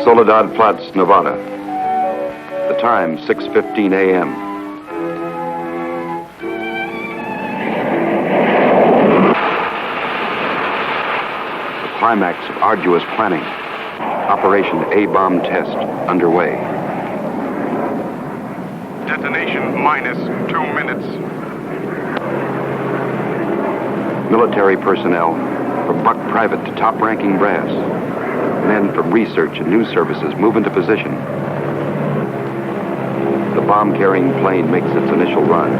Soledad Flats, Nevada. The time, 6:15 a.m. The climax of arduous planning. Operation A-bomb test underway. Detonation minus 2 minutes. Military personnel, from buck private to top-ranking brass. Men from research and news services move into position. The bomb-carrying plane makes its initial run.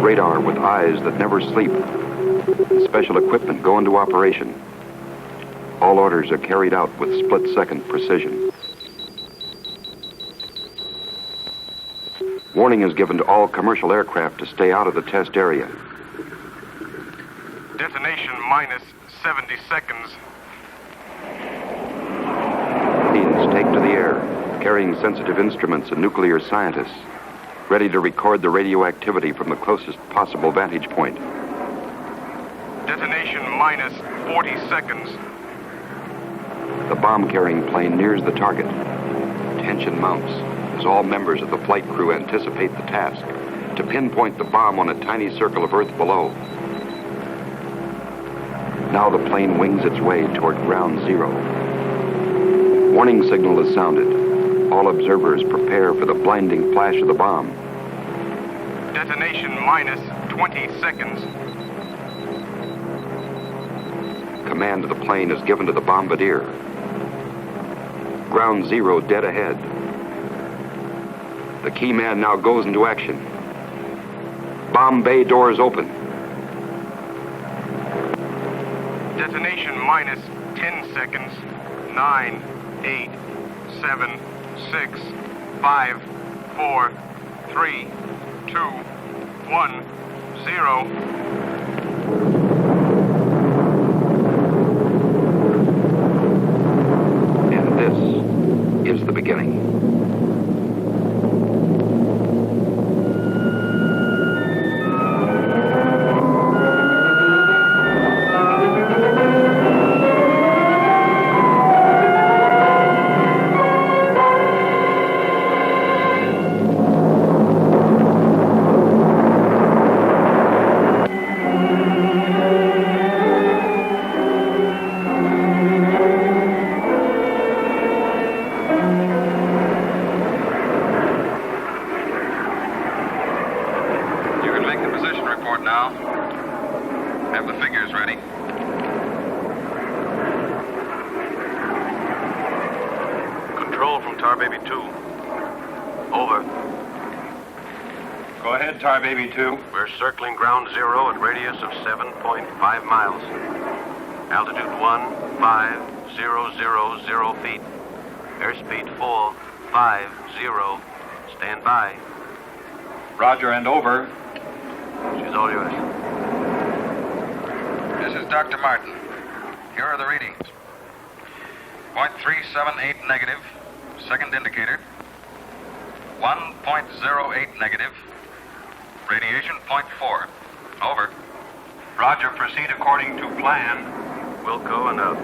Radar with eyes that never sleep. Special equipment go into operation. All orders are carried out with split-second precision. Warning is given to all commercial aircraft to stay out of the test area. Detonation minus 70 seconds. Planes take to the air, carrying sensitive instruments and nuclear scientists, ready to record the radioactivity from the closest possible vantage point. Detonation minus 40 seconds. The bomb-carrying plane nears the target. Tension mounts as all members of the flight crew anticipate the task to pinpoint the bomb on a tiny circle of Earth below. Now the plane wings its way toward ground zero. Warning signal is sounded. All observers prepare for the blinding flash of the bomb. Detonation minus 20 seconds. Command of the plane is given to the bombardier. Ground zero dead ahead. The key man now goes into action. Bomb bay doors open. Detonation minus 10 seconds. 9, 8, 7, 6, 5, 4, 3, 2, 1, 0. And this is the beginning. Baby 2. We're circling ground zero at radius of 7.5 miles. Altitude 15,000 feet. Airspeed 450. Stand by. Roger and over. She's all yours. This is Dr. Martin. Here are the readings. 0.378 negative. Second indicator. 1.08 negative. Radiation 0.4. Over. Roger, proceed according to plan. Wilco and out.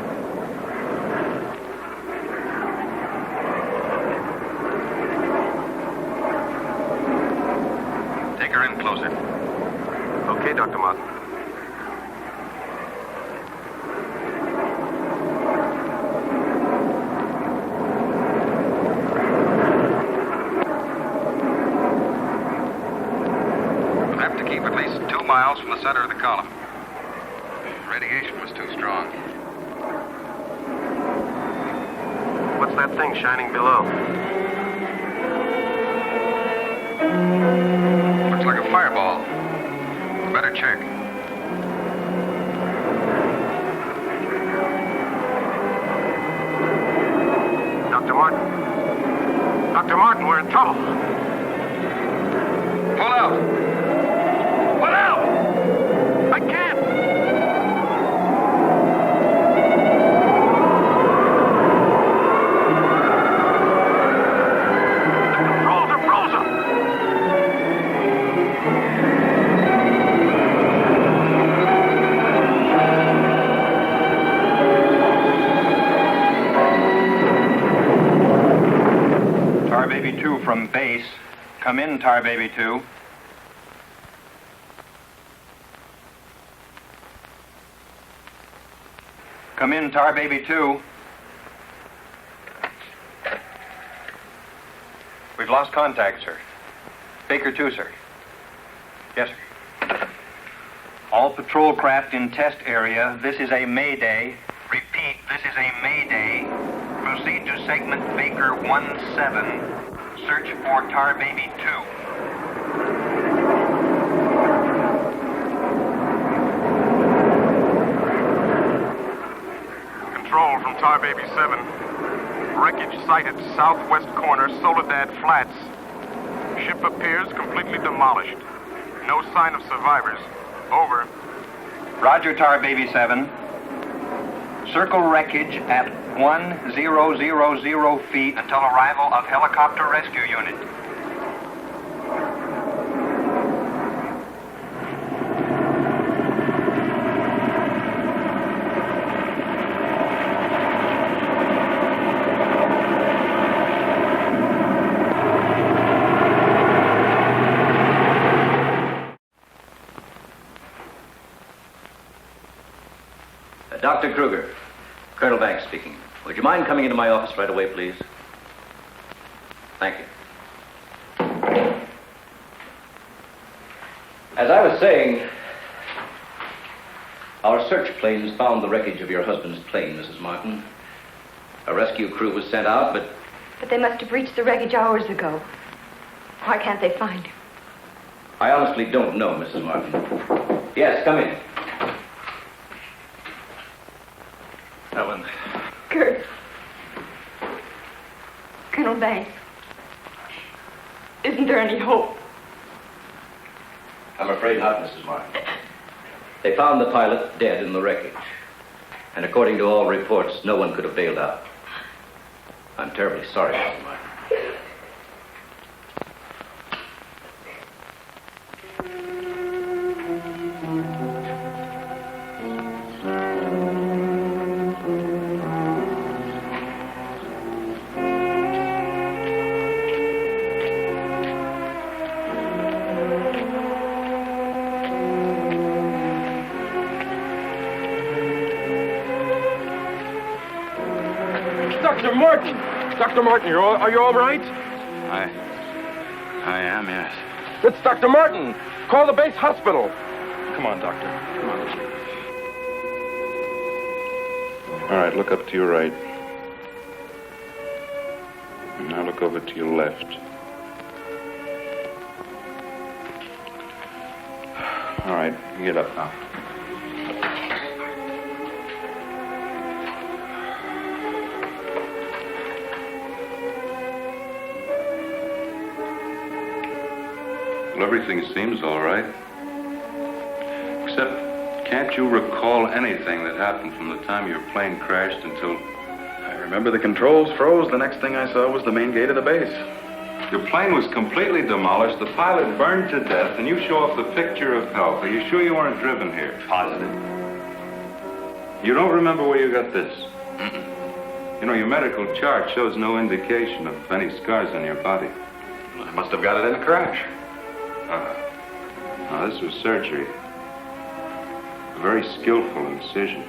Take her in closer. Okay, Dr. Martin. Miles from the center of the column. Radiation was too strong. What's that thing shining below? Looks like a fireball. Better check. Dr. Martin. Dr. Martin, we're in trouble. Pull out. What out? I can't. The controls are frozen. from base. Come in, Tar Baby 2. Come in, Tar Baby 2. We've lost contact, sir. Baker 2, sir. Yes, sir. All patrol craft in test area. This is a Mayday. Repeat, this is a Mayday. Proceed to segment Baker 17. Search for Tar Baby 2. Control from Tar Baby 7. Wreckage sighted southwest corner, Soledad Flats. Ship appears completely demolished. No sign of survivors. Over. Roger, Tar Baby 7. Circle wreckage at 1000 feet until arrival of helicopter rescue unit. Dr. Kruger, Colonel Banks speaking. Would you mind coming into my office right away, please? Thank you. As I was saying, our search planes found the wreckage of your husband's plane, Mrs. Martin. A rescue crew was sent out, but... But they must have reached the wreckage hours ago. Why can't they find him? I honestly don't know, Mrs. Martin. Yes, come in. Ellen. Kurt. Colonel Banks. Isn't there any hope? I'm afraid not, Mrs. Martin. They found the pilot dead in the wreckage. And according to all reports, no one could have bailed out. I'm terribly sorry, Mrs. Martin. Dr. Martin, are you all right? I am, yes. It's Dr. Martin. Call the base hospital. Come on, Doctor. Come on. All right, look up to your right. And now look over to your left. All right, you get up now. Well, everything seems all right. Except, can't you recall anything that happened from the time your plane crashed until... I remember the controls froze. The next thing I saw was the main gate of the base. Your plane was completely demolished, the pilot burned to death, and you show off the picture of health. Are you sure you weren't driven here? Positive. You don't remember where you got this? Mm-mm. You know, your medical chart shows no indication of any scars on your body. I must have got it in a crash. Now, this was surgery. A very skillful incision.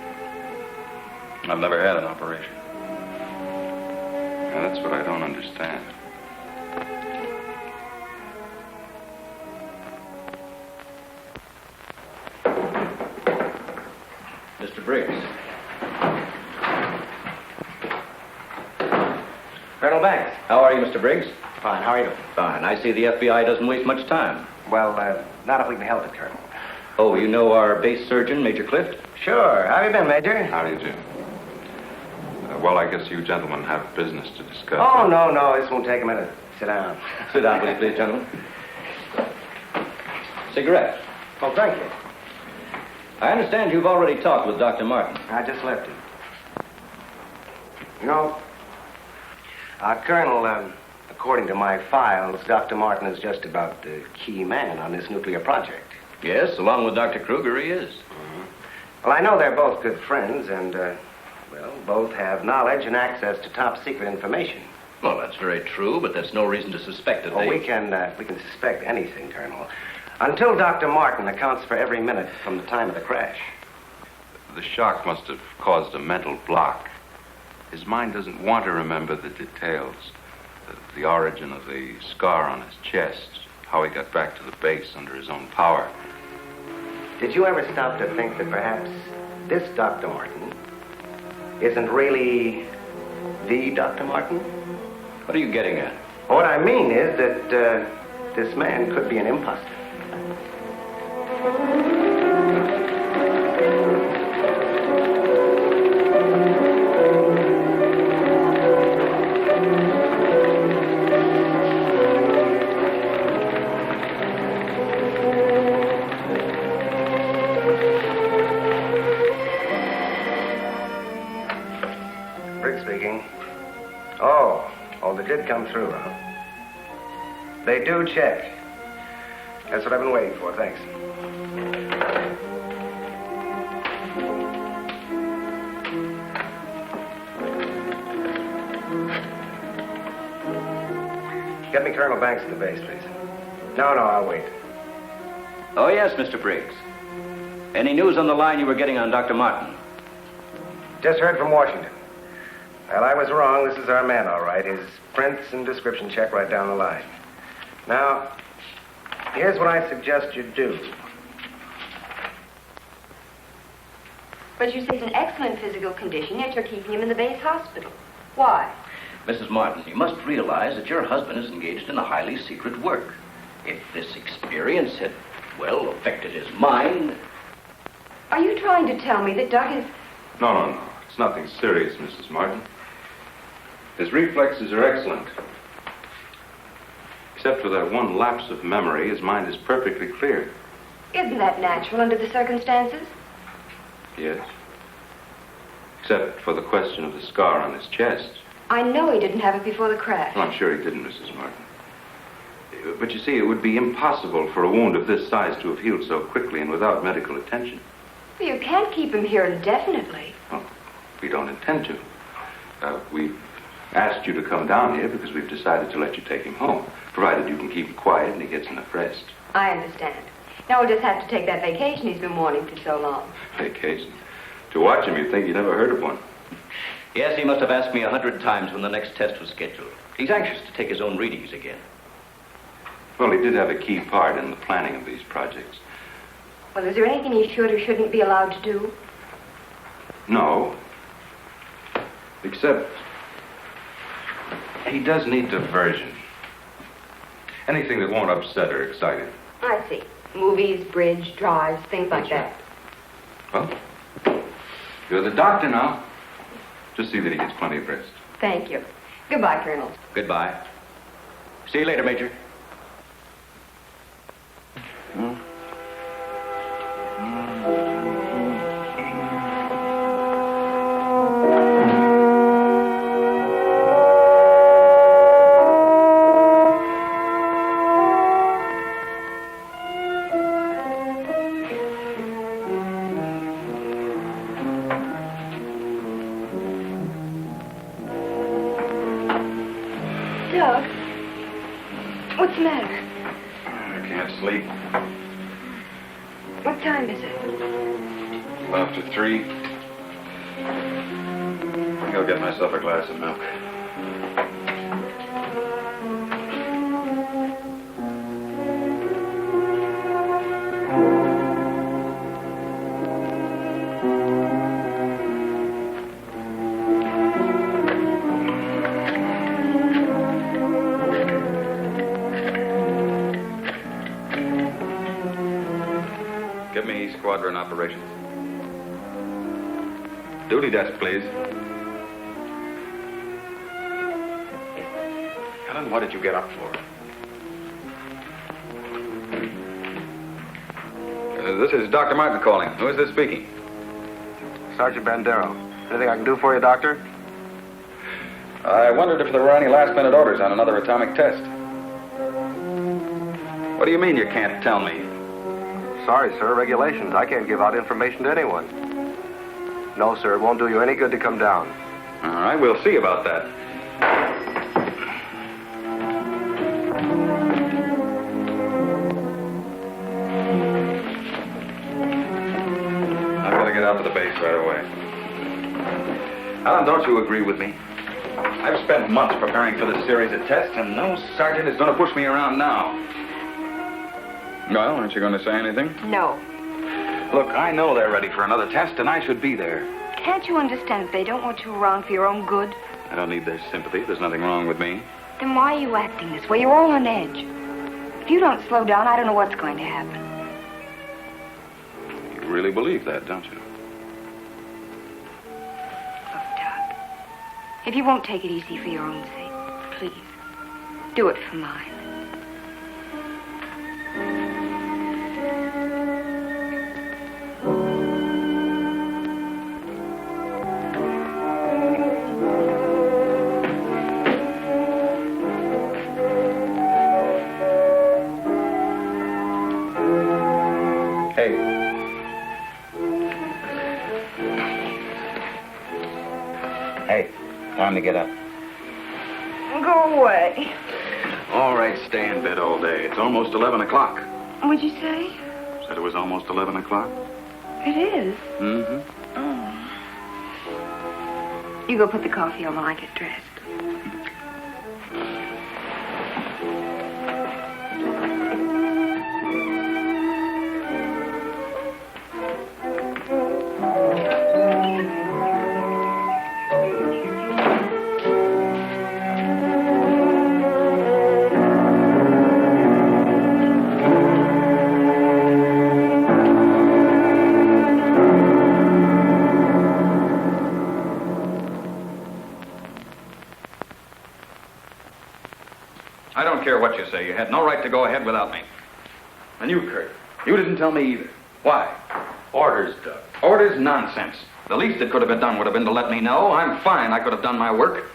I've never had an operation. Now, that's what I don't understand. Mr. Briggs. Colonel Banks. How are you, Mr. Briggs? Fine, how are you? Fine. I see the FBI doesn't waste much time. Well, not if we can help it, Colonel. Oh, you know our base surgeon, Major Clift? Sure. How have you been, Major? How do you do? Well, I guess you gentlemen have business to discuss. Oh, no. This won't take a minute. Sit down. Sit down, please, gentlemen. Cigarette. Oh, thank you. I understand you've already talked with Dr. Martin. I just left him. You know, Colonel, according to my files, Dr. Martin is just about the key man on this nuclear project. Yes, along with Dr. Kruger, he is. Mm-hmm. Well, I know they're both good friends, and, both have knowledge and access to top secret information. Well, that's very true, but that's no reason to suspect that Oh, we can suspect anything, Colonel. Until Dr. Martin accounts for every minute from the time of the crash. The shock must have caused a mental block. His mind doesn't want to remember the details. The origin of the scar on his chest, how he got back to the base under his own power. Did you ever stop to think that perhaps this Dr. Martin isn't really the Dr. Martin? What are you getting at? What I mean is that this man could be an imposter. They did come through, huh? They do check. That's what I've been waiting for, thanks. Get me Colonel Banks at the base, please. No, I'll wait. Oh, yes, Mr. Briggs. Any news on the line you were getting on Dr. Martin? Just heard from Washington. Well, I was wrong. This is our man, all right. His prints and description check right down the line. Now, here's what I suggest you do. But you say he's in excellent physical condition, yet you're keeping him in the base hospital. Why? Mrs. Martin, you must realize that your husband is engaged in a highly secret work. If this experience had, well, affected his mind... Are you trying to tell me that Doug is... No. It's nothing serious, Mrs. Martin. His reflexes are excellent. Except for that one lapse of memory, his mind is perfectly clear. Isn't that natural under the circumstances? Yes. Except for the question of the scar on his chest. I know he didn't have it before the crash. Well, I'm sure he didn't, Mrs. Martin. But you see, it would be impossible for a wound of this size to have healed so quickly and without medical attention. Well, you can't keep him here indefinitely. Well, we don't intend to. We've asked you to come down here because we've decided to let you take him home, provided you can keep him quiet and he gets enough rest. I understand. Now we'll just have to take that vacation he's been wanting for so long. Vacation? To watch him, you'd think you'd never heard of one. Yes, he must have asked me 100 times when the next test was scheduled. He's anxious to take his own readings again. Well, he did have a key part in the planning of these projects. Well, is there anything he should or shouldn't be allowed to do? No. Except he does need diversion. Anything that won't upset or excite him. I see. Movies, bridge, drives, things like that. Well, you're the doctor now. Just see that he gets plenty of rest. Thank you. Goodbye, Colonel. Goodbye. See you later, Major. Doug, what's the matter? I can't sleep. What time is it? After 3. I think I'll get myself a glass of milk. Give me squadron operations. Duty desk, please. Helen, what did you get up for? This is Dr. Martin calling. Who is this speaking? Sergeant Bandero. Anything I can do for you, Doctor? I wondered if there were any last-minute orders on another atomic test. What do you mean you can't tell me? Sorry, sir. Regulations. I can't give out information to anyone. No, sir. It won't do you any good to come down. All right, we'll see about that. right away. Alan, don't you agree with me? I've spent months preparing for this series of tests, and no sergeant is going to push me around now. Well, aren't you going to say anything? No. Look, I know they're ready for another test, and I should be there. Can't you understand that they don't want you around for your own good? I don't need their sympathy. There's nothing wrong with me. Then why are you acting this way? You're all on edge. If you don't slow down, I don't know what's going to happen. You really believe that, don't you? Look, Doc, if you won't take it easy for your own sake, please, do it for mine. Time to get up. Go away. All right, stay in bed all day. It's almost 11 o'clock. What'd you say? Said it was almost 11 o'clock. It is? Mm-hmm. Oh. You go put the coffee on while I get dressed. I don't care what you say. You had no right to go ahead without me. And you, Kurt, you didn't tell me either. Why? Orders, Doug. Orders? Nonsense. The least that could have been done would have been to let me know. I'm fine. I could have done my work.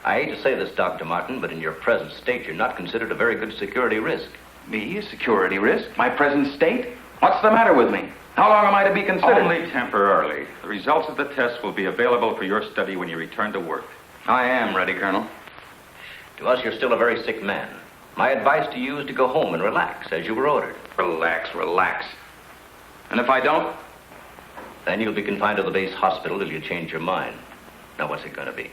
I hate to say this, Dr. Martin, but in your present state, you're not considered a very good security risk. Me? A security risk? My present state? What's the matter with me? How long am I to be considered? Only temporarily. The results of the test will be available for your study when you return to work. I am ready, Colonel. To us, you're still a very sick man. My advice to you is to go home and relax, as you were ordered. Relax, relax. And if I don't? Then you'll be confined to the base hospital till you change your mind. Now, what's it going to be?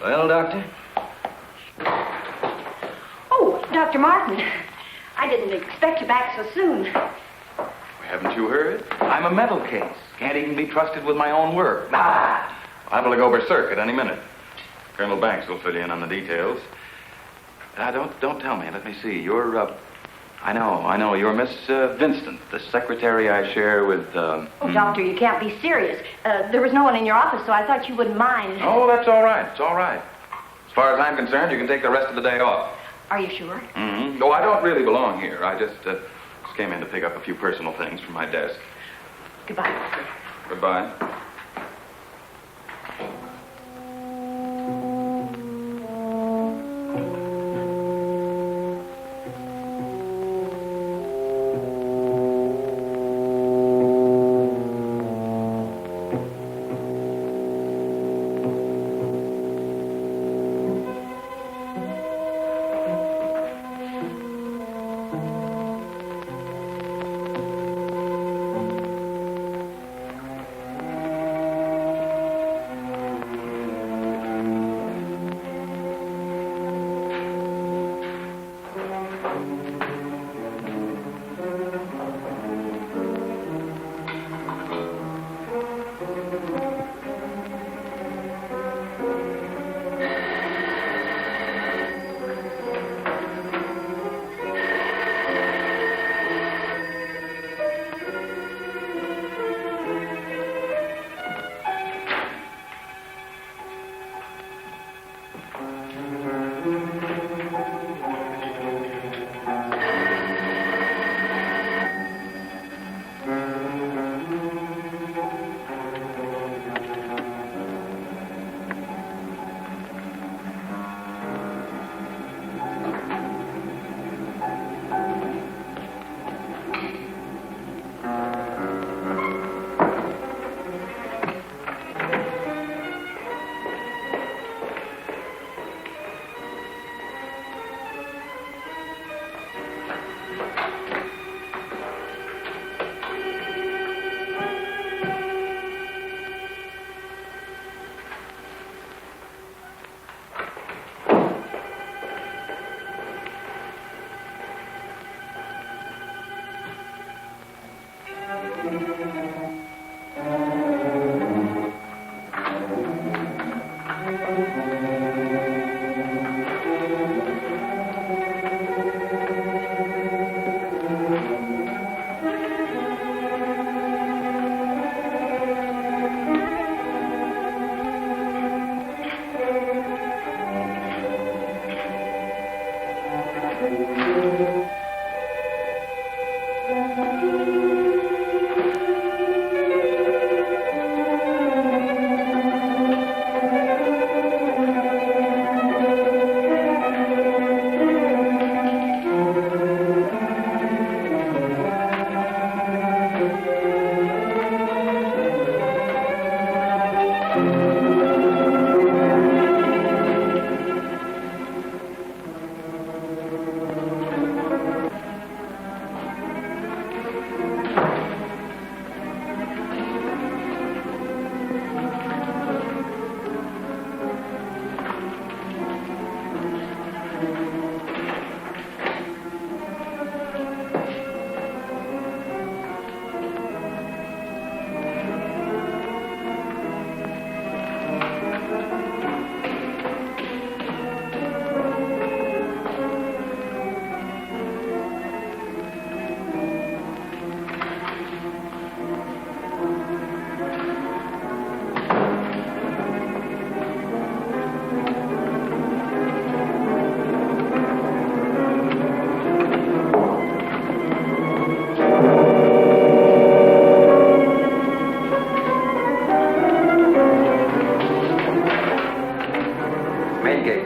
Well, Doctor? Oh, Dr. Martin. I didn't expect you back so soon. Haven't you heard? I'm a mental case. Can't even be trusted with my own work. Liable to go berserk at any minute. Colonel Banks will fill you in on the details. Don't tell me. Let me see. You're, I know. You're Miss Vincent, the secretary I share with, Oh, Doctor, you can't be serious. There was no one in your office, so I thought you wouldn't mind. Oh, that's all right. It's all right. As far as I'm concerned, you can take the rest of the day off. Are you sure? Mm-hmm. No, I don't really belong here. I just came in to pick up a few personal things from my desk. Goodbye, Doctor. Goodbye.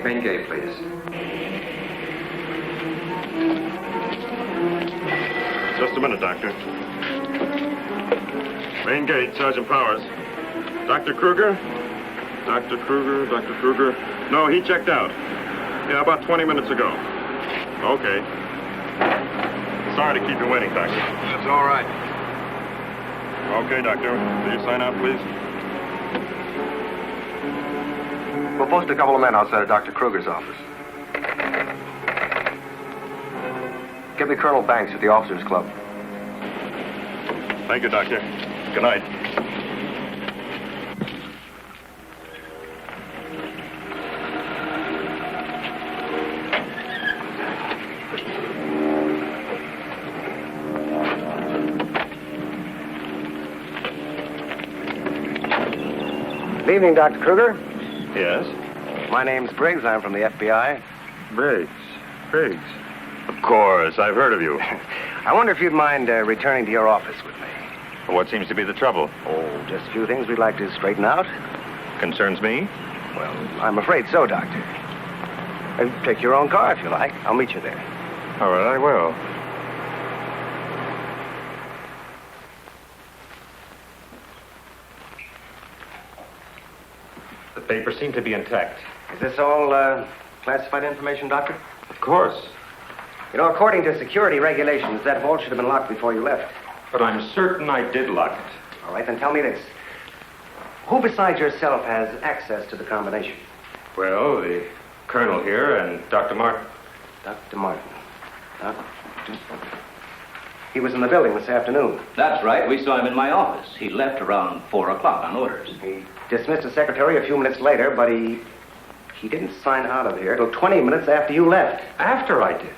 Main gate, please. Just a minute, Doctor. Main gate, Sergeant Powers. Dr. Kruger? Dr. Kruger. No, he checked out. Yeah, about 20 minutes ago. Okay. Sorry to keep you waiting, Doctor. That's all right. Okay, Doctor. Will you sign out, please? We'll post a couple of men outside of Dr. Kruger's office. Give me Colonel Banks at the Officers Club. Thank you, Doctor. Good night. Good evening, Dr. Kruger. Yes? My name's Briggs. I'm from the FBI. Briggs. Of course, I've heard of you. I wonder if you'd mind returning to your office with me. What seems to be the trouble? Oh, just a few things we'd like to straighten out. Concerns me? Well, I'm afraid so, Doctor. Take your own car if you like. I'll meet you there. All right, I will. The papers seem to be intact. Is this all classified information, Doctor? Of course. You know, according to security regulations, that vault should have been locked before you left. But I'm certain I did lock it. All right, then tell me this. Who besides yourself has access to the combination? Well, the colonel here and Dr. Martin. Dr. Martin. He was in the building this afternoon. That's right. We saw him in my office. He left around 4 o'clock on orders. He dismissed the secretary a few minutes later, but he didn't sign out of here till 20 minutes after you left. After I did?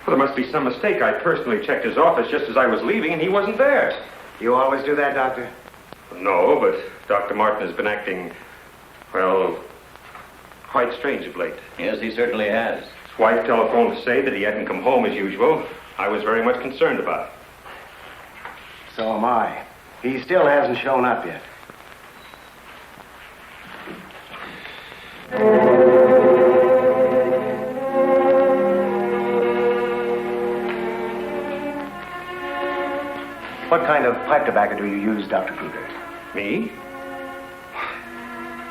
Well, there must be some mistake. I personally checked his office just as I was leaving, and he wasn't there. You always do that, Doctor? No, but Dr. Martin has been acting, well, quite strange of late. Yes, he certainly has. His wife telephoned to say that he hadn't come home as usual. I was very much concerned about it. So am I. He still hasn't shown up yet. What kind of pipe tobacco do you use, Dr. Kruger? Me?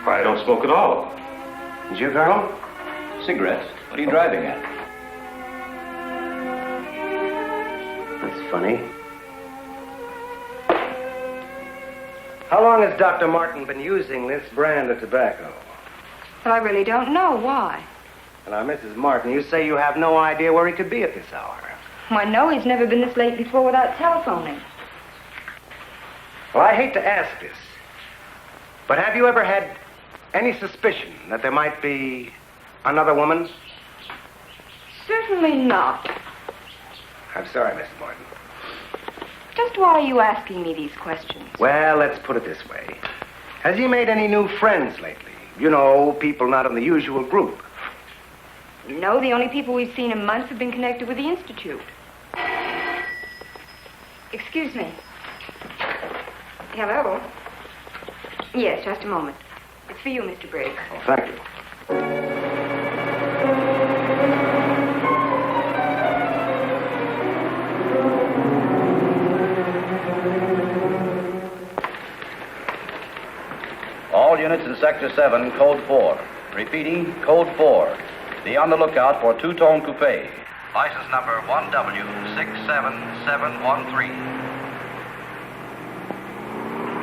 Why, I don't smoke at all. Did you, Colonel? Cigarettes? What are you driving at? That's funny. How long has Dr. Martin been using this brand of tobacco? Well, I really don't know. Why? Now, Mrs. Martin, you say you have no idea where he could be at this hour. Well, I know he's never been this late before without telephoning. Well, I hate to ask this, but have you ever had any suspicion that there might be another woman? Certainly not. I'm sorry, Mrs. Martin. Just why are you asking me these questions? Well, let's put it this way. Has he made any new friends lately? You know, people not in the usual group. No, the only people we've seen in months have been connected with the Institute. Excuse me. Hello? Yes, just a moment. It's for you, Mr. Briggs. Oh, thank you. All units in Sector 7, Code 4. Repeating, Code 4. Be on the lookout for two-tone coupe. License number 1W67713.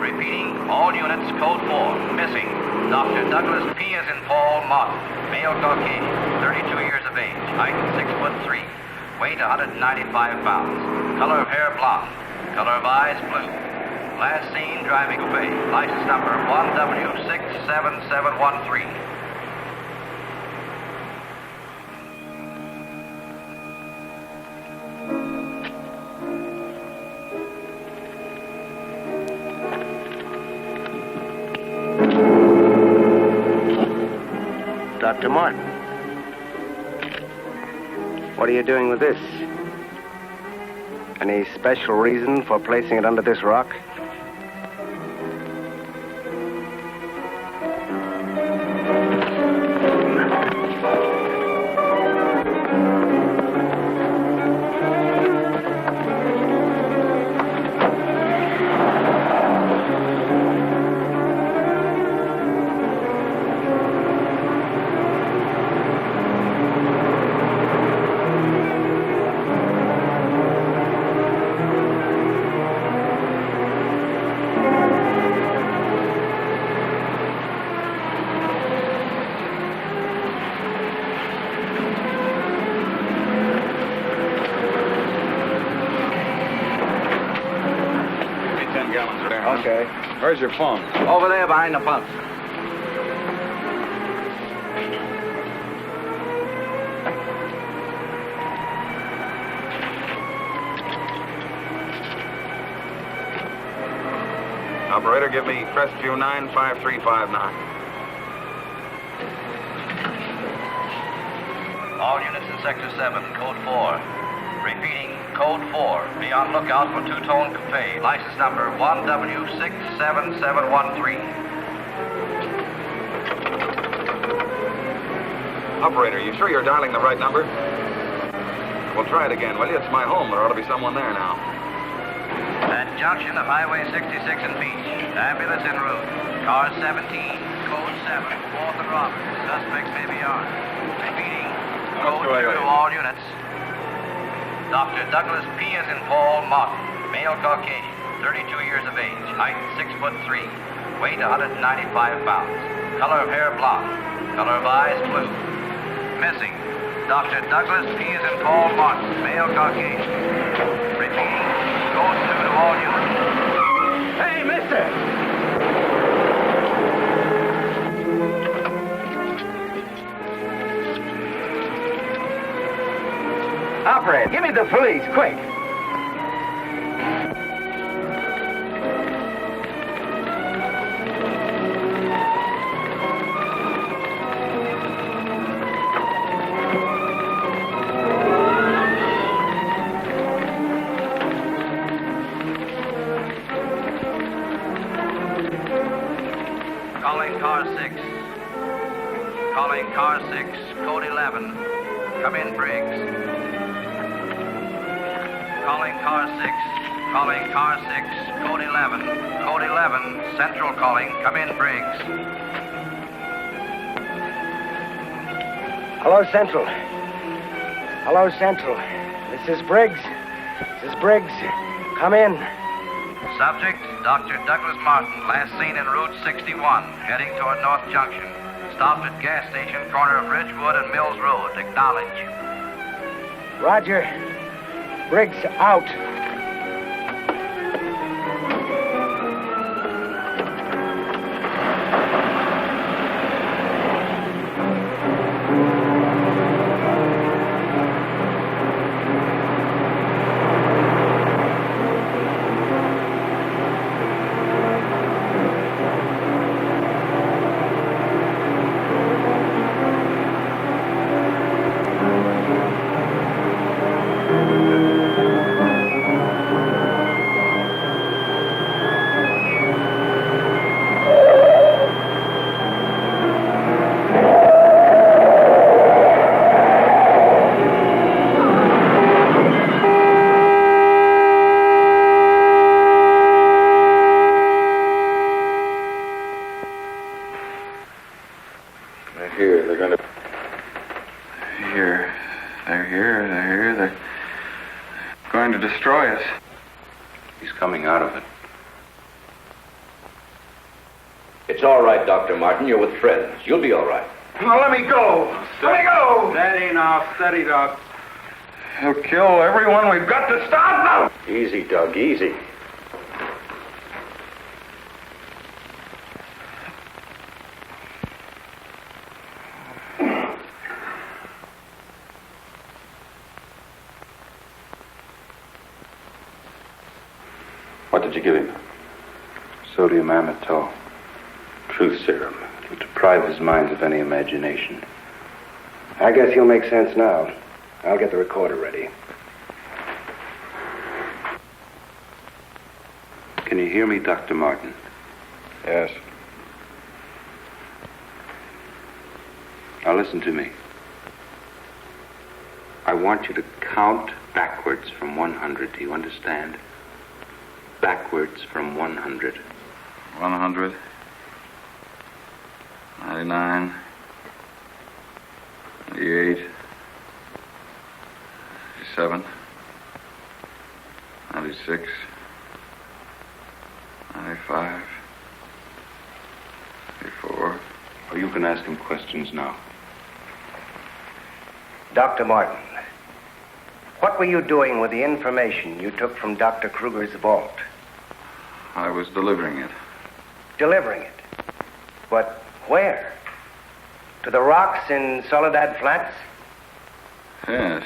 Repeating, all units, Code 4. Missing, Dr. Douglas P. as in Paul Martin, male Caucasian, 32 years of age, height 6'3", weight 195 pounds, color of hair blonde, color of eyes blue. Last seen driving coupe. License number 1W67713. Dr. Martin. What are you doing with this? Any special reason for placing it under this rock? Okay. Where's your phone? Over there behind the pump. Operator, give me Crestview 95359. All units in Sector 7, Code 4. Repeating, Code 4. Be on lookout for two-tone coupe. License number 1W67713. Operator, you sure you're dialing the right number? We'll try it again, will you? It's my home. There ought to be someone there now. At junction of Highway 66 and Beach. Ambulance en route. Car 17, Code 7, 4th and Roberts. Suspect may be armed. Repeating, Code 2 to all units. Dr. Douglas P. as in Paul Martin, male Caucasian, 32 years of age, height 6'3", weight 195 pounds, color of hair blonde, color of eyes blue. Missing, Dr. Douglas P. as in Paul Martin, male Caucasian. Repeating, Code 2 to all units. Hey, mister! Operator, give me the police, quick. Calling car 6. Calling car 6, Code 11. Come in, Briggs. Calling car 6. Calling car 6, Code 11. Code 11, Central calling. Come in, Briggs. Hello, Central. Hello, Central. This is Briggs. This is Briggs. Come in. Subject, Dr. Douglas Martin, last seen en route 61, heading toward North Junction. Stopped at gas station, corner of Ridgewood and Mills Road. Acknowledge. Roger. Briggs out. He's coming out of it. It's all right, Dr. Martin. You're with friends. You'll be all right. Now, let me go. Let me go. Steady now, steady, Doc. He'll kill everyone. We've got to stop now. Easy, Doug, easy. What did you give him? Sodium amytal. Truth serum. It will deprive his mind of any imagination. I guess he'll make sense now. I'll get the recorder ready. Can you hear me, Dr. Martin? Yes. Now listen to me. I want you to count backwards from 100. Do you understand? Backwards from 100. 100. 99. 98. 97. 96. 95. 94. Or you can ask him questions now. Dr. Martin, what were you doing with the information you took from Dr. Kruger's vault? I was delivering it. Delivering it? But where? To the rocks in Soledad Flats? Yes.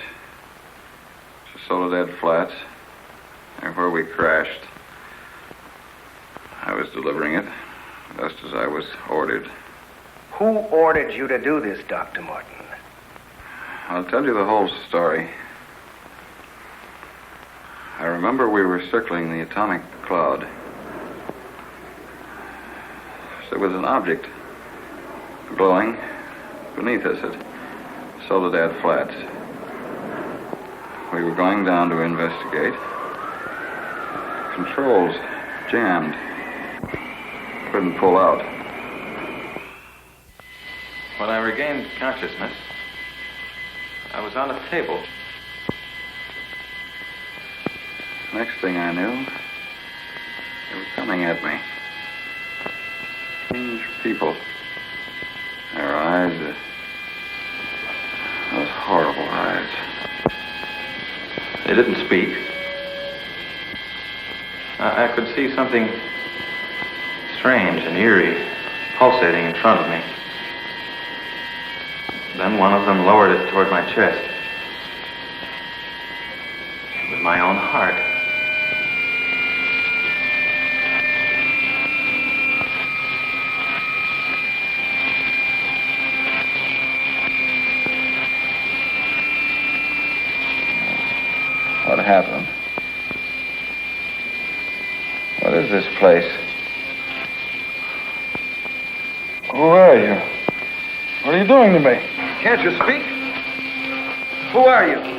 To Soledad Flats. There where we crashed. I was delivering it, just as I was ordered. Who ordered you to do this, Dr. Martin? I'll tell you the whole story. I remember we were circling the atomic cloud. There was an object glowing beneath us at Soledad Flats. We were going down to investigate. Controls jammed. Couldn't pull out. When I regained consciousness, I was on a table. Next thing I knew, they were coming at me. Strange people. Their eyes, those horrible eyes. They didn't speak. I could see something strange and eerie pulsating in front of me. Then one of them lowered it toward my chest. It was my own heart. What happened? What is this place? Who are you? What are you doing to me? Can't you speak? Who are you?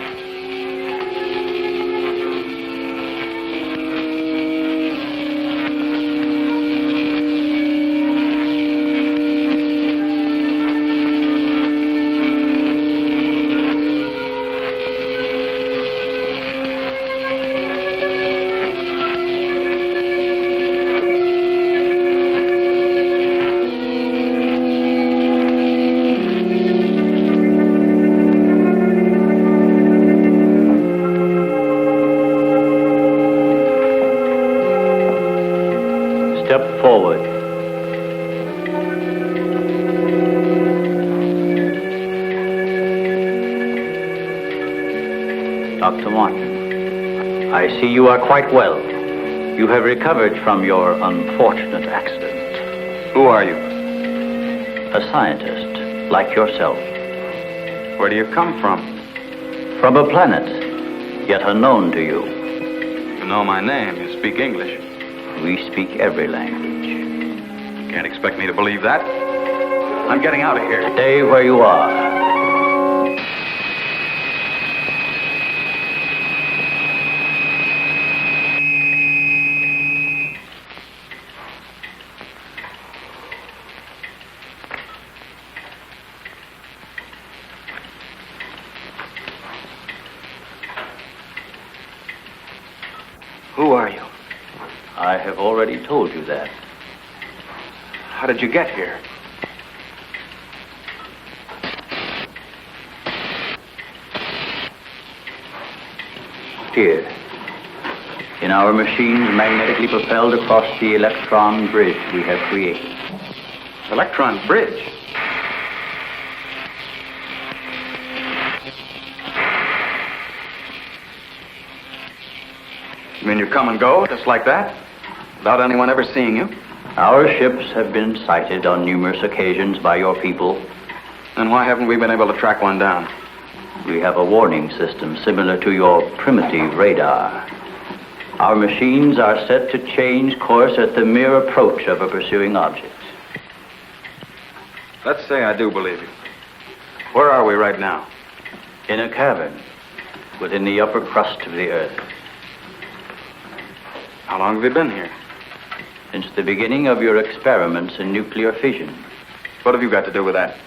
Forward. Dr. Martin, I see you are quite well. You have recovered from your unfortunate accident. Who are you? A scientist, like yourself. Where do you come from? From a planet, yet unknown to you. You know my name. You speak English. We speak every language. Can't expect me to believe that. I'm getting out of here. Stay where you are. Who are you? I have already told you that. How did you get here? Here. In our machines magnetically propelled across the electron bridge we have created. Electron bridge? You mean you come and go, just like that? Without anyone ever seeing you? Our ships have been sighted on numerous occasions by your people. Then why haven't we been able to track one down? We have a warning system similar to your primitive radar. Our machines are set to change course at the mere approach of a pursuing object. Let's say I do believe you. Where are we right now? In a cavern within the upper crust of the Earth. How long have you been here? Since the beginning of your experiments in nuclear fission. What have you got to do with that?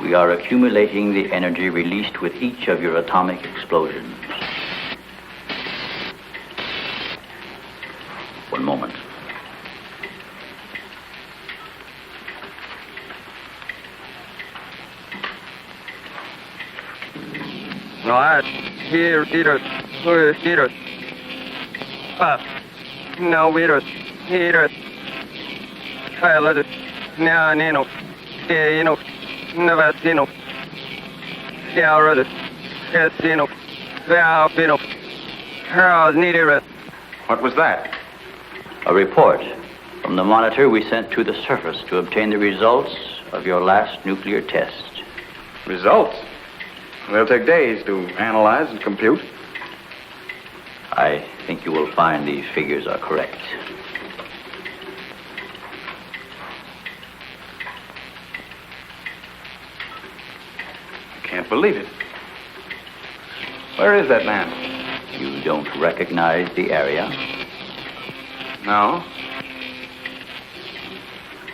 We are accumulating the energy released with each of your atomic explosions. One moment. No, I hear it. No, we don't hear it. I let it. Now, Nino. Nino. Never, Nino. Yeah, I read it. Yes, Nino. Yeah, Nino. How needed it. What was that? A report from the monitor we sent to the surface to obtain the results of your last nuclear test. Results? They'll take days to analyze and compute. I think you will find these figures are correct. I can't believe it. Where is that man? You don't recognize the area? No.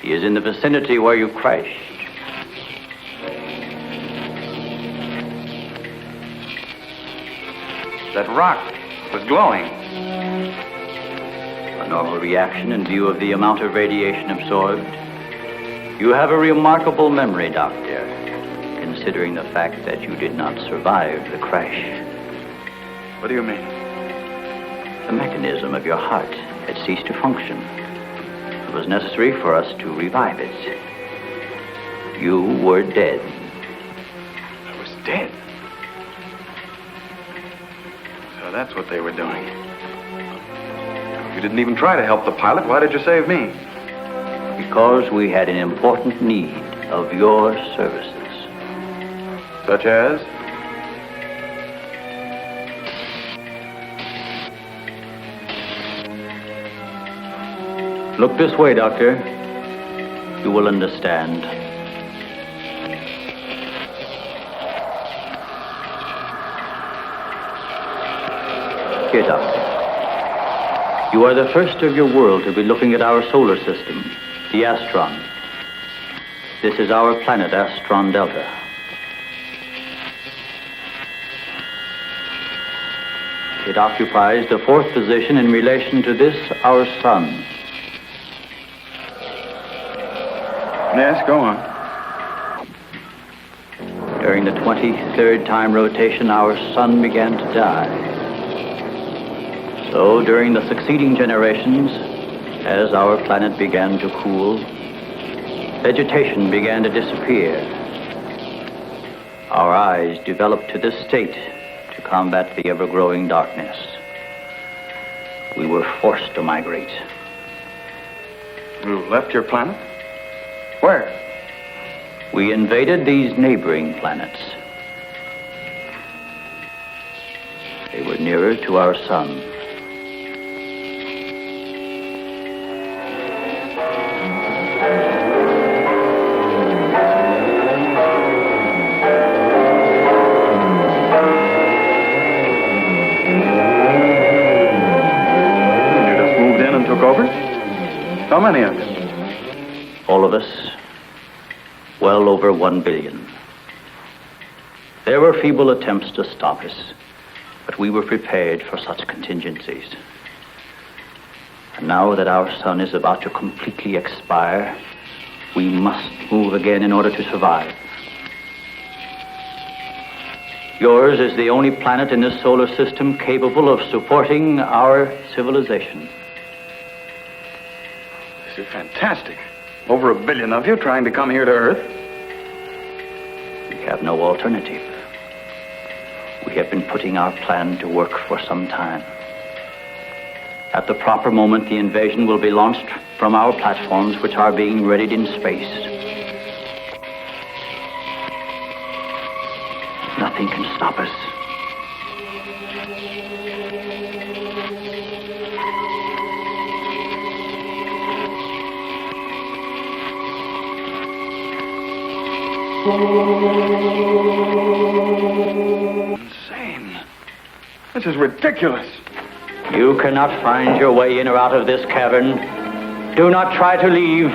He is in the vicinity where you crashed. That rock was glowing. A normal reaction in view of the amount of radiation absorbed. You have a remarkable memory, Doctor, considering the fact that you did not survive the crash. What do you mean? The mechanism of your heart had ceased to function. It was necessary for us to revive it. You were dead. I was dead? So that's what they were doing. You didn't even try to help the pilot. Why did you save me? Because we had an important need of your services. Such as? Look this way, Doctor. You will understand. Here, Doctor. You are the first of your world to be looking at our solar system, the Astron. This is our planet, Astron Delta. It occupies the fourth position in relation to this, our sun. Yes, go on. During the 23rd time rotation, our sun began to die. So, during the succeeding generations, as our planet began to cool, vegetation began to disappear. Our eyes developed to this state to combat the ever-growing darkness. We were forced to migrate. You left your planet? Where? We invaded these neighboring planets. They were nearer to our sun. You just moved in and took over? How many of you? All of us, well over 1 billion. There were feeble attempts to stop us, but we were prepared for such contingencies. And now that our sun is about to completely expire, we must move again in order to survive. Yours is the only planet in this solar system capable of supporting our civilization. This is fantastic. Over 1 billion of you trying to come here to Earth. We have no alternative. We have been putting our plan to work for some time. At the proper moment, the invasion will be launched from our platforms, which are being readied in space. Nothing can stop us. Insane. This is ridiculous. You cannot find your way in or out of this cavern. Do not try to leave.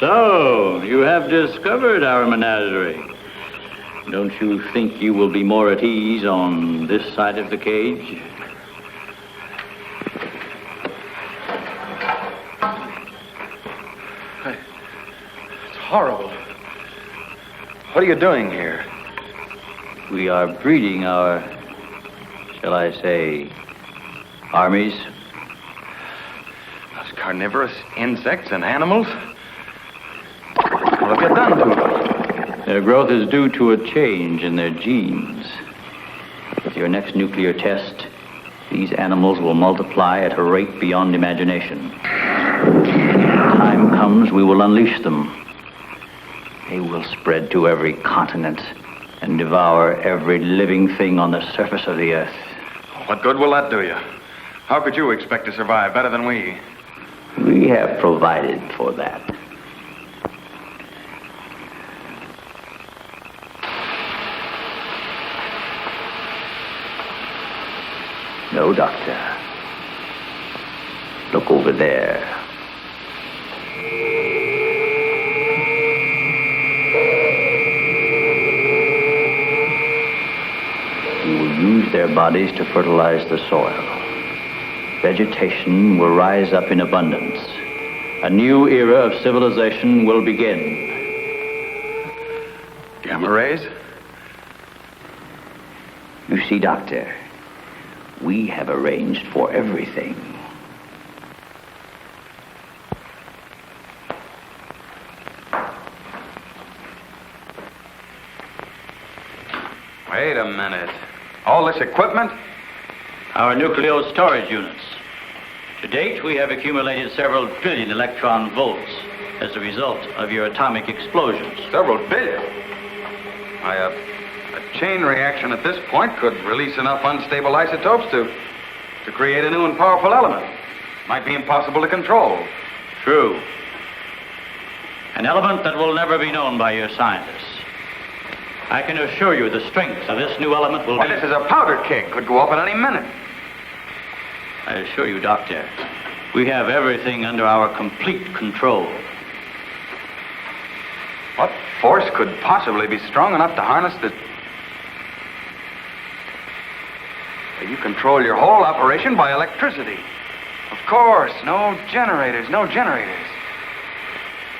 So, you have discovered our menagerie. Don't you think you will be more at ease on this side of the cage? It's horrible. What are you doing here? We are breeding our, shall I say, armies. Those carnivorous insects and animals? What have you done to them? Their growth is due to a change in their genes. With your next nuclear test, these animals will multiply at a rate beyond imagination. When the time comes, we will unleash them. They will spread to every continent and devour every living thing on the surface of the earth. What good will that do you? How could you expect to survive better than we? We have provided for that. No, Doctor. Look over there. We will use their bodies to fertilize the soil. Vegetation will rise up in abundance. A new era of civilization will begin. Gamma rays? You see, Doctor, we have arranged for everything. Wait a minute. All this equipment? Our nuclear storage units. To date, we have accumulated several billion electron volts as a result of your atomic explosions. Several billion? A chain reaction at this point could release enough unstable isotopes to create a new and powerful element. Might be impossible to control. True. An element that will never be known by your scientists. I can assure you the strength of this new element will be... This is a powder keg. Could go off at any minute. I assure you, Doctor, we have everything under our complete control. What force could possibly be strong enough to harness the... You control your whole operation by electricity. Of course, no generators.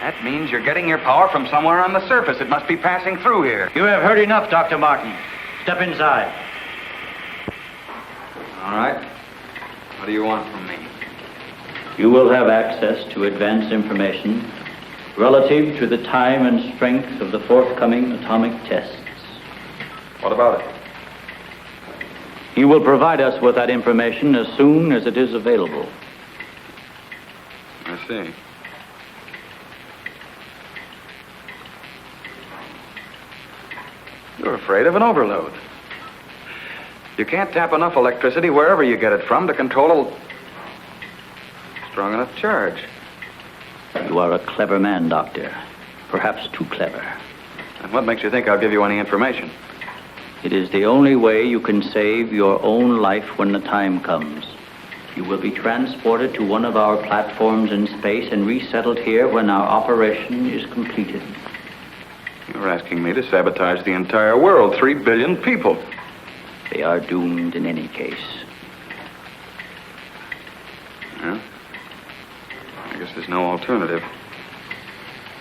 That means you're getting your power from somewhere on the surface. It must be passing through here. You have heard enough, Dr. Martin. Step inside. All right. What do you want from me? You will have access to advanced information relative to the time and strength of the forthcoming atomic tests. What about it? You will provide us with that information as soon as it is available. I see. You're afraid of an overload. You can't tap enough electricity wherever you get it from to control a strong enough charge. You are a clever man, Doctor. Perhaps too clever. And what makes you think I'll give you any information? It is the only way you can save your own life when the time comes. You will be transported to one of our platforms in space and resettled here when our operation is completed. You're asking me to sabotage the entire world, 3 billion people. They are doomed in any case. Yeah? I guess there's no alternative.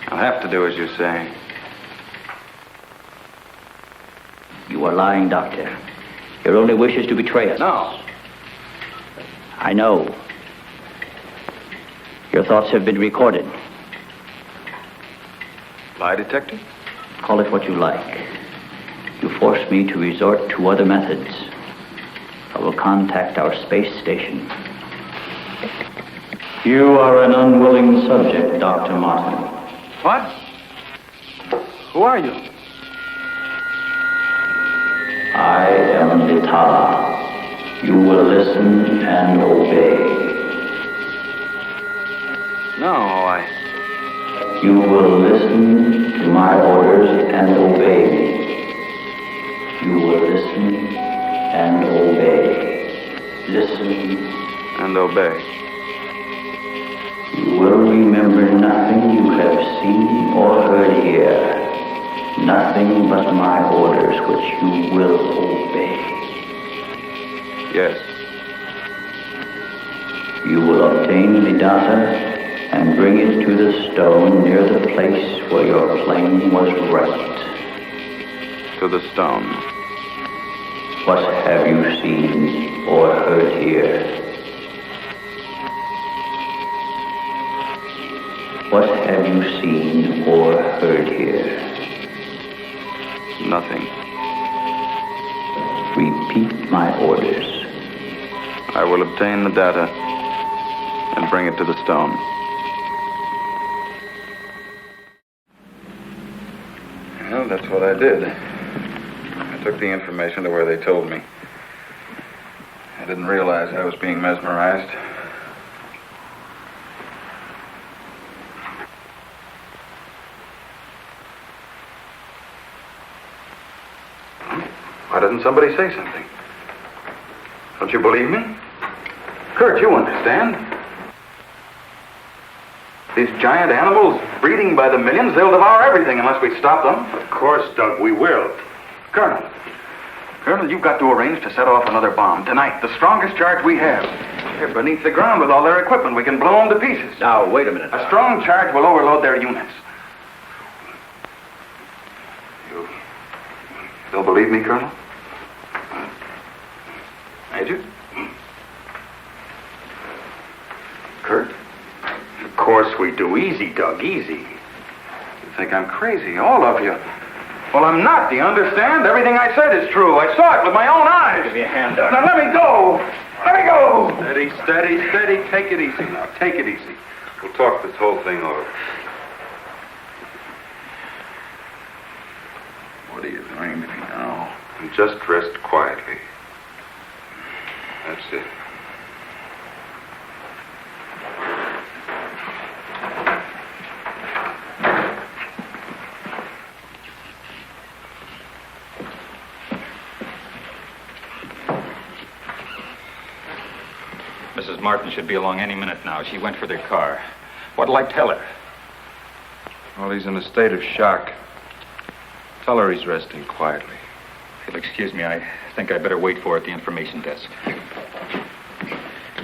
I'll have to do as you say. You are lying, Doctor. Your only wish is to betray us. No. I know. Your thoughts have been recorded. Lie detector? Call it what you like. You force me to resort to other methods. I will contact our space station. You are an unwilling subject, Dr. Martin. What? Who are you? I am Bettar. You will listen and obey. No, You will listen to my orders and obey me. You will listen and obey. Listen and obey. You will remember nothing you have seen or heard here. Nothing but my orders which you will obey. Yes. You will obtain the data and bring it to the stone near the place where your plane was wrecked. To the stone. What have you seen or heard here? What have you seen or heard here? Nothing. Repeat my orders. I will obtain the data and bring it to the stone. Well, that's what I did. I took the information to where they told me. I didn't realize I was being mesmerized. Why doesn't somebody say something? Don't you believe me? Kurt, you understand. These giant animals breeding by the millions, they'll devour everything unless we stop them. Of course, Doug, we will. Colonel, you've got to arrange to set off another bomb tonight. The strongest charge we have. They're beneath the ground with all their equipment. We can blow them to pieces. Now, wait a minute. A strong charge will overload their units. You'll believe me, Colonel? Major? Kurt? Of course we do. Easy, Doug, easy. You think I'm crazy, all of you. Well, I'm not, do you understand? Everything I said is true. I saw it with my own eyes. Give me a hand, Doug. Now, let me go. Let me go. Steady, steady, steady. Take it easy now. Take it easy. We'll talk this whole thing over. What are you doing to me now? And just rest quietly. That's it. Mrs. Martin should be along any minute now. She went for their car. What'll I tell her? Well, he's in a state of shock. Tell her he's resting quietly. If you'll excuse me, I think I'd better wait for her at the information desk.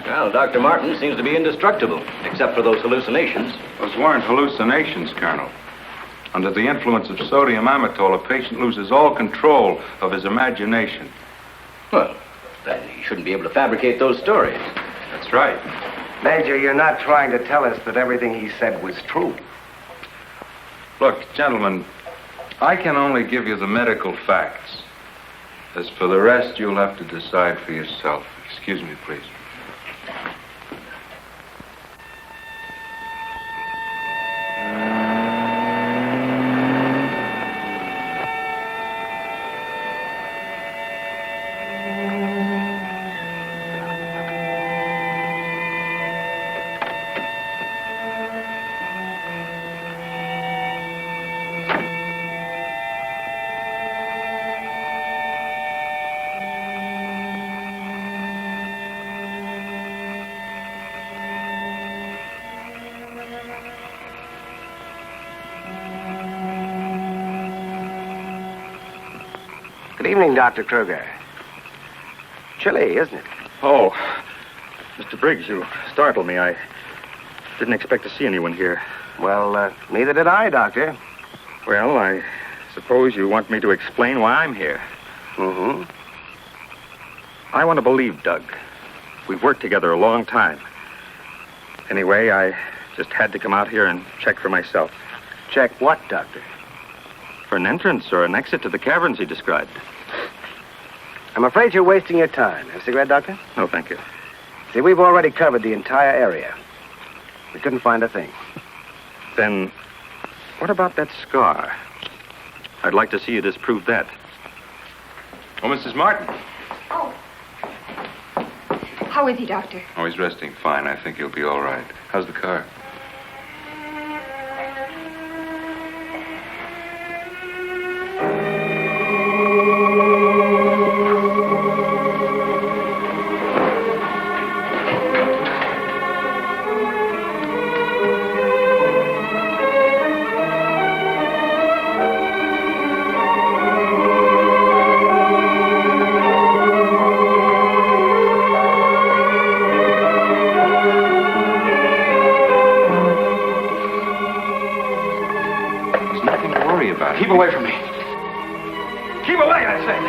Well, Dr. Martin seems to be indestructible, except for those hallucinations. Those weren't hallucinations, Colonel. Under the influence of sodium amytal, a patient loses all control of his imagination. Well, then he shouldn't be able to fabricate those stories. That's right. Major, you're not trying to tell us that everything he said was true. Look, gentlemen, I can only give you the medical facts. As for the rest, you'll have to decide for yourself. Excuse me, please. Good evening, Dr. Kruger. Chilly, isn't it? Oh, Mr. Briggs, you startled me. I didn't expect to see anyone here. Well, neither did I, Doctor. Well, I suppose you want me to explain why I'm here. Mm-hmm. I want to believe Doug. We've worked together a long time. Anyway, I just had to come out here and check for myself. Check what, Doctor? For an entrance or an exit to the caverns he described. I'm afraid you're wasting your time. Have a cigarette, Doctor? No, thank you. See, we've already covered the entire area. We couldn't find a thing. Then, what about that scar? I'd like to see you disprove that. Oh, Mrs. Martin. Oh. How is he, Doctor? Oh, he's resting fine. I think he'll be all right. How's the car? Keep away from me. Keep away, I said.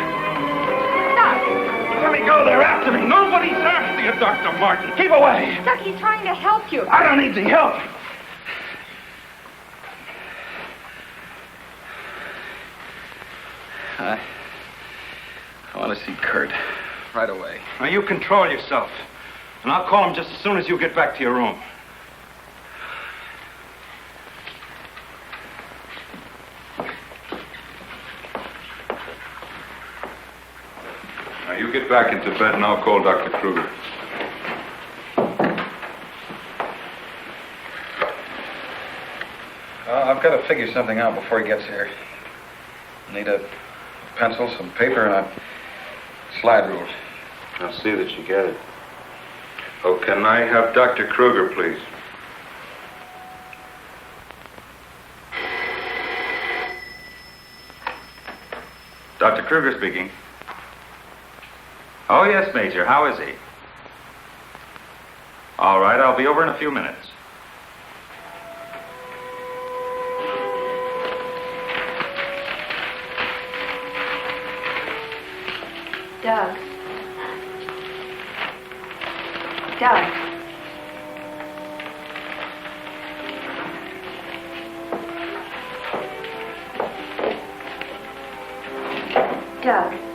Doc! Let me go. They're after me. Nobody's after you, Dr. Martin. Keep away. Doc, he's trying to help you. I don't need the help. I want to see Kurt right away. Now, you control yourself. And I'll call him just as soon as you get back to your room. You get back into bed and I'll call Dr. Kruger. I've got to figure something out before he gets here. Need a pencil, some paper, and a slide rule. I'll see that you get it. Oh, can I have Dr. Kruger, please? Dr. Kruger speaking. Oh, yes, Major. How is he? All right, I'll be over in a few minutes. Doug. Doug. Doug.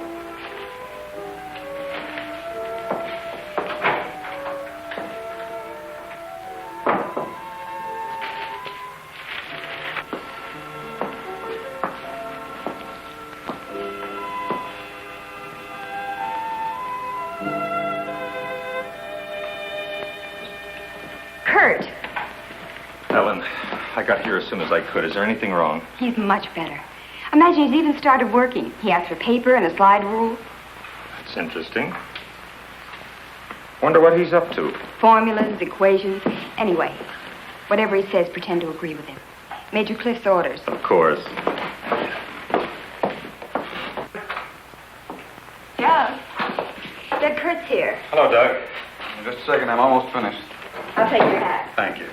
Kurt. Ellen, I got here as soon as I could. Is there anything wrong? He's much better. Imagine he's even started working. He asked for paper and a slide rule. That's interesting. Wonder what he's up to. Formulas, equations. Anyway, whatever he says, pretend to agree with him. Major Cliff's orders. Of course. Doug. Doug, Kurt's here. Hello, Doug. Just a second, I'm almost finished. I'll take your hat. Thank you.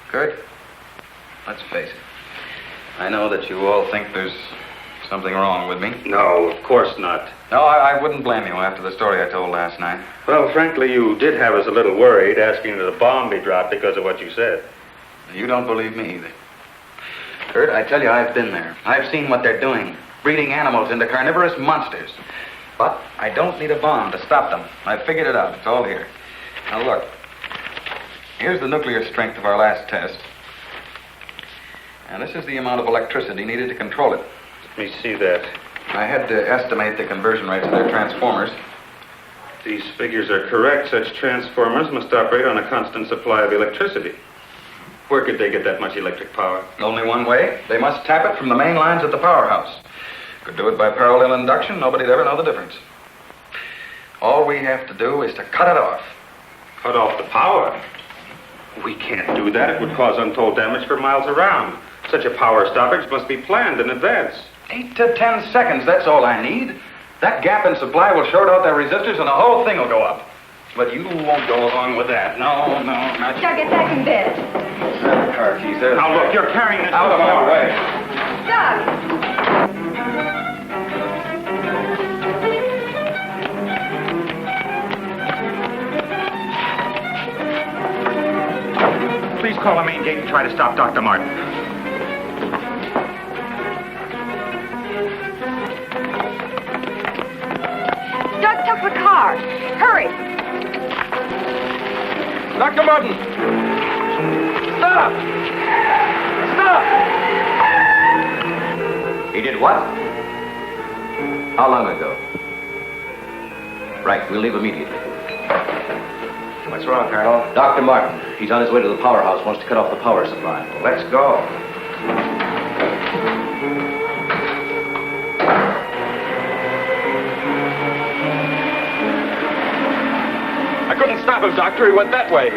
Kurt, let's face it. I know that you all think there's something wrong with me. No, of course not. No, I wouldn't blame you after the story I told last night. Well, frankly, you did have us a little worried, asking that a bomb be dropped because of what you said. You don't believe me either. Kurt, I tell you, I've been there. I've seen what they're doing, breeding animals into carnivorous monsters. But I don't need a bomb to stop them. I've figured it out. It's all here. Now, look. Here's the nuclear strength of our last test. And this is the amount of electricity needed to control it. Let me see that. I had to estimate the conversion rates of their transformers. These figures are correct. Such transformers must operate on a constant supply of electricity. Where could they get that much electric power? Only one way. They must tap it from the main lines at the powerhouse. Could do it by parallel induction. Nobody'd ever know the difference. All we have to do is to cut it off. Cut off the power? We can't do that. It would cause untold damage for miles around. Such a power stoppage must be planned in advance. 8 to 10 seconds, that's all I need. That gap in supply will short out their resistors and the whole thing will go up. But you won't go along with that. No, not you. Doug, get back in bed. Car keys there. Now look, you're carrying this out of my way. Doug! Please call the main gate and try to stop Dr. Martin. Doug took the car. Hurry. Dr. Martin! Stop! Stop! He did what? How long ago? Right, we'll leave immediately. What's wrong, Colonel? Dr. Martin, he's on his way to the powerhouse, wants to cut off the power supply. Well, let's go. I couldn't stop him, Doctor. He went that way.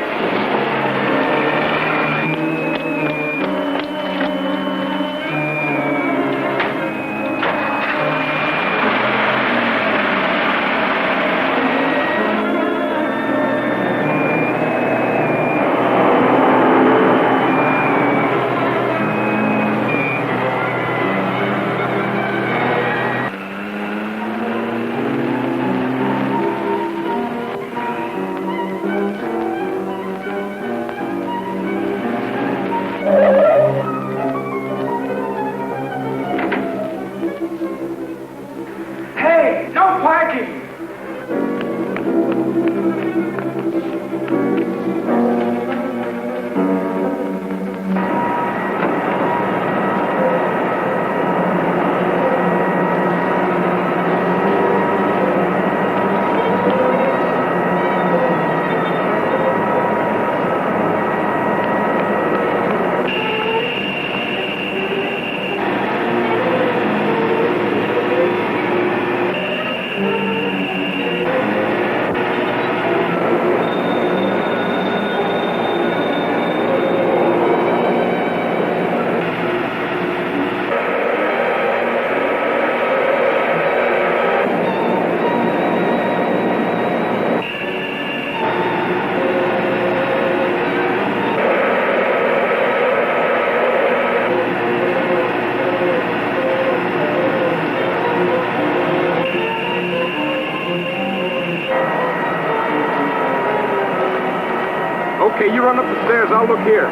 Okay, you run up the stairs. I'll look here.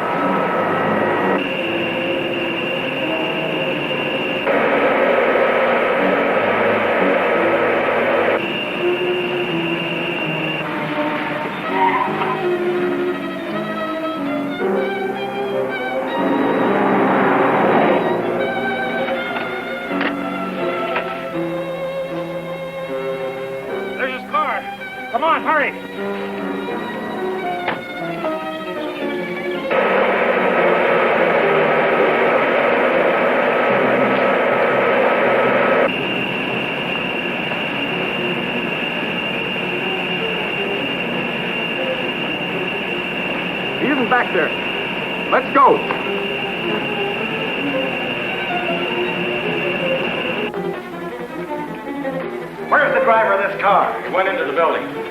There's his car. Come on, hurry. He isn't back there. Let's go. Where's the driver of this car? He went into the building.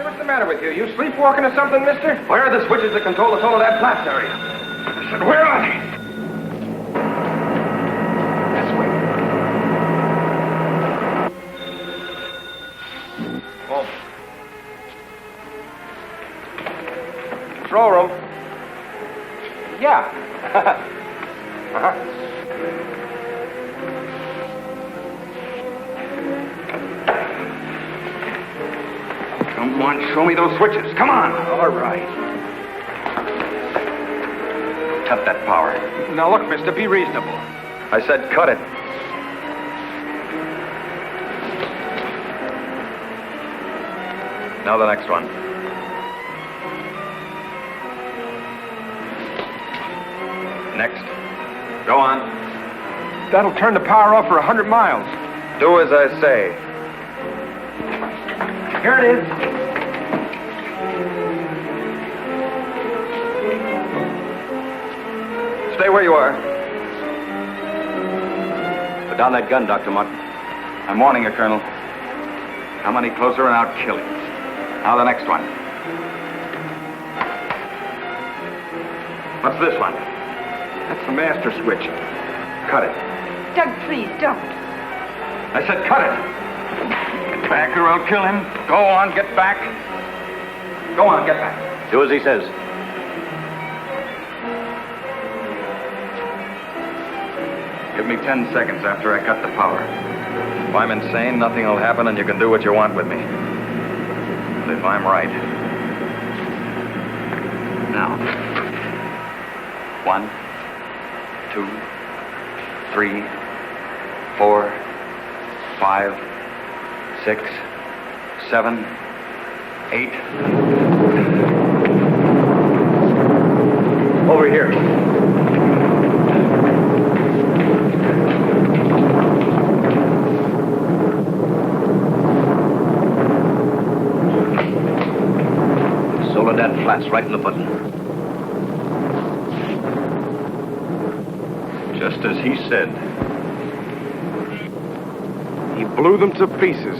Hey, what's the matter with you? You sleepwalking or something, mister? Where are the switches that control the solar that blast area? I said, where are they? This way. Oh. Control room. Yeah. Uh-huh. Come on, show me those switches. Come on. All right. Cut that power. Now, look, mister, be reasonable. I said cut it. Now the next one. Next. Go on. That'll turn the power off for 100 miles. Do as I say. Here it is. Stay where you are. Put down that gun, Dr. Martin. I'm warning you, Colonel. Come any closer and I'll kill you. Now the next one. What's this one? That's the master switch. Cut it. Doug, please, don't. I said cut it. Get back or I'll kill him. Go on, get back. Go on, get back. Do as he says. Give me 10 seconds after I cut the power. If I'm insane, nothing will happen and you can do what you want with me. But if I'm right... Now. 1, 2, 3, 4, 5, 6, 7, 8. Over here. Soledad flats right in the button. Just as he said. He blew them to pieces.